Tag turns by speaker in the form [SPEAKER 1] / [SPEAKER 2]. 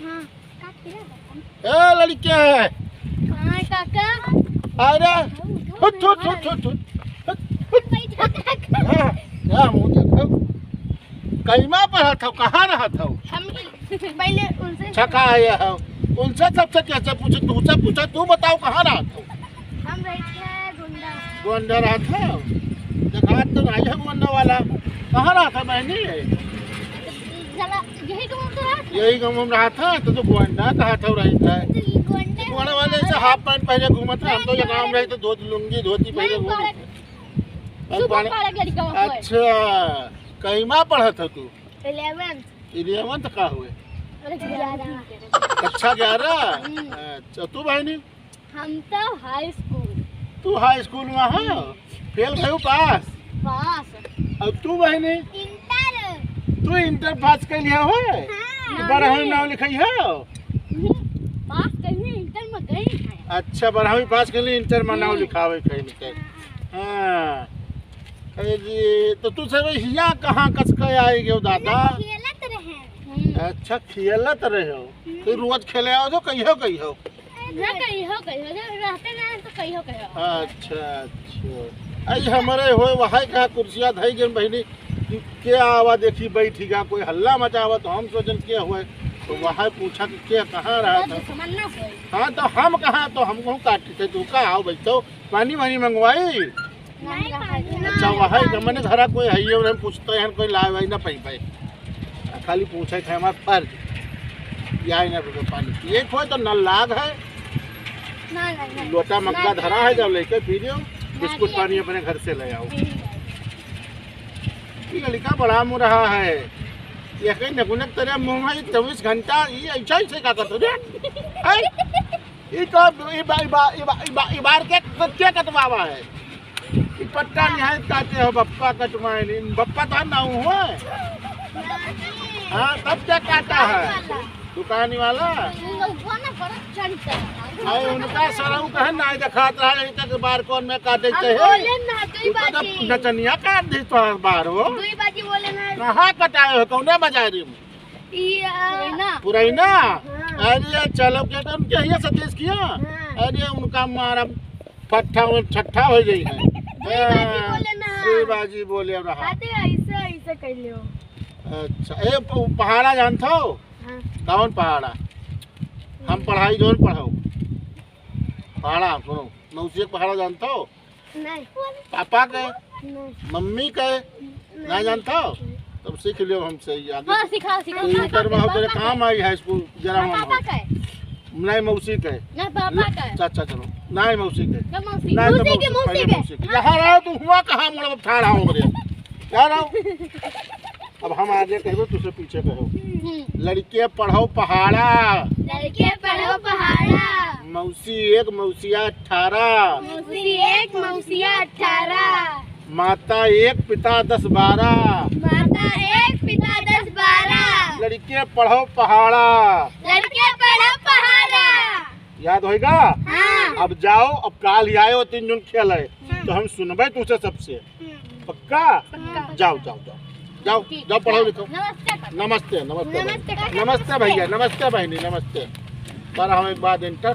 [SPEAKER 1] हां
[SPEAKER 2] ए लड़के है
[SPEAKER 1] हां काका
[SPEAKER 2] अरे हुट हुट हुट हुट हां मुंह देखो कईमा पढ़ा था कहाँ रहा था
[SPEAKER 1] हम पहले उनसे
[SPEAKER 2] छका आया है उनसे सबसे कैसे पूछे तुझसे पूछा तू बताओ कहाँ रहा था
[SPEAKER 1] हम रहे थे गुंडा
[SPEAKER 2] गोंडा रहा था देखा तो नहीं है गोंडा वाला कहाँ रहा था बहनी
[SPEAKER 1] जला यही गांव तो रहा
[SPEAKER 2] यही गाँव में रहा था तो गोंडा कहा था रही था
[SPEAKER 1] गोंडे
[SPEAKER 2] गोंडा वाले से हाफ पैंट पहले घूमा था हम तो ये गाँव में रहे तो धोती लुंगी धोती पहले घूमे
[SPEAKER 1] सुपर पार्क लड़का वहां पर
[SPEAKER 2] अच्छा कईमा पढ़ा था तू
[SPEAKER 1] 11th
[SPEAKER 2] का हुए कक्षा 11 अच्छा तू बहनी
[SPEAKER 1] हम तो हाई स्कूल
[SPEAKER 2] तू हाई स्कूल में हाँ फेल गयू पास और तू बहनी
[SPEAKER 1] इंटर
[SPEAKER 2] तू इंटर पास कर लिया हो बारहवीं नाम लिखाई हो
[SPEAKER 1] पास करने इंटर में गई है
[SPEAKER 2] अच्छा 12वीं पास कर ली इंटर में नाम लिखावे कहीं लिखे हाँ जी तो तू सब यहाँ कहाँ कस के आई गयो दादा
[SPEAKER 1] खेलत रहे
[SPEAKER 2] अच्छा खेलत रहे हो तो रोज खेले आओ तो कहियो कहियो
[SPEAKER 1] ना कहियो रहते ना तो कहियो
[SPEAKER 2] अच्छा अच्छा आई हमारे होए वहां कहा कुर्सियां धई गन बहनी के आवा देखी बैठी गा कोई हल्ला मचावा तो हम सोचन के हुए तो वहां पूछा कि के कहाँ रहा था हाँ तो हम कहाँ तो हमको काटी थे तू का आओ बैठो पानी वानी मंगवाई अच्छा वहां गमने घरा कोई है ये हम पूछते हैं कोई लाए भाई ना पाई खाली पूछे थे हमारा फर्ज या ना पानी एक हो तो नल लाग है लोटा मक्का धरा है जब लेके पी लियो बिस्कुट पानी अपने घर से ले आओ ये लड़का बड़ा मुँह रहा है ये कहीं नगुनक तेरे मुँह में 24 घंटा ये ऐसा ही का करते रे ये तो बार के क्या कटवावा है ये पट्टा निहाय काटे हो बप्पा कटवाए नहीं बप्पा तो ना हुआ हाँ तब क्या काटा है दुकानी वाला अरे उनका सरऊ कहे ना दिखात रहा है तक बार कौन में काटे चाहिए नचनिया काट दी तो बार हो कहाँ कटाए हो कौन बाजारी में पुरैना अरे चलो क्या तो उनके ये सतीश किया अरे उनका मारा फट्ठा छट्ठा हो गई है बाजी बोले रहा
[SPEAKER 1] ऐसे कर लियो
[SPEAKER 2] अच्छा ए पहाड़ा जानते हो कौन पहाड़ा हम पढ़ाई जोन पढ़ो पहाड़ा सुनो मौसी पहाड़ा जानते हो
[SPEAKER 1] नहीं
[SPEAKER 2] पापा के
[SPEAKER 1] नहीं
[SPEAKER 2] मम्मी के नहीं जानते हो तब सीख लियो हमसे आगे
[SPEAKER 1] हाँ सिखा
[SPEAKER 2] तो इंटर में हो तेरे काम आई है स्कूल जरा
[SPEAKER 1] पापा का
[SPEAKER 2] नहीं मौसी के
[SPEAKER 1] नहीं पापा का
[SPEAKER 2] अच्छा चलो नहीं मौसी के
[SPEAKER 1] मौसी
[SPEAKER 2] के यहाँ रहो तू हुआ कहाँ मुड़ा ठा रहा हूँ क्या रहा अब हम आगे कहो तुझसे पीछे कहो लड़के पढ़ो पहाड़ा
[SPEAKER 1] लड़के पढ़ो पहाड़ा
[SPEAKER 2] मौसी 1 मौसिया 18
[SPEAKER 1] मौसी 1 मौसिया 18
[SPEAKER 2] माता 1 पिता 10 12
[SPEAKER 1] माता 1 पिता 10 12
[SPEAKER 2] लड़के पढ़ो पहाड़ा
[SPEAKER 1] लड़के पढ़ो पहाड़ा
[SPEAKER 2] याद होएगा
[SPEAKER 1] हाँ।
[SPEAKER 2] अब जाओ अब काल आयो 3 जन खेल है तो हम सुनबे तुझसे सबसे पक्का जाओ जाओ जाओ जाओ जाओ पढ़ो लिखो नमस्ते नमस्ते नमस्ते भैया नमस्ते बहनी नमस्ते पर हम एक बात इंटर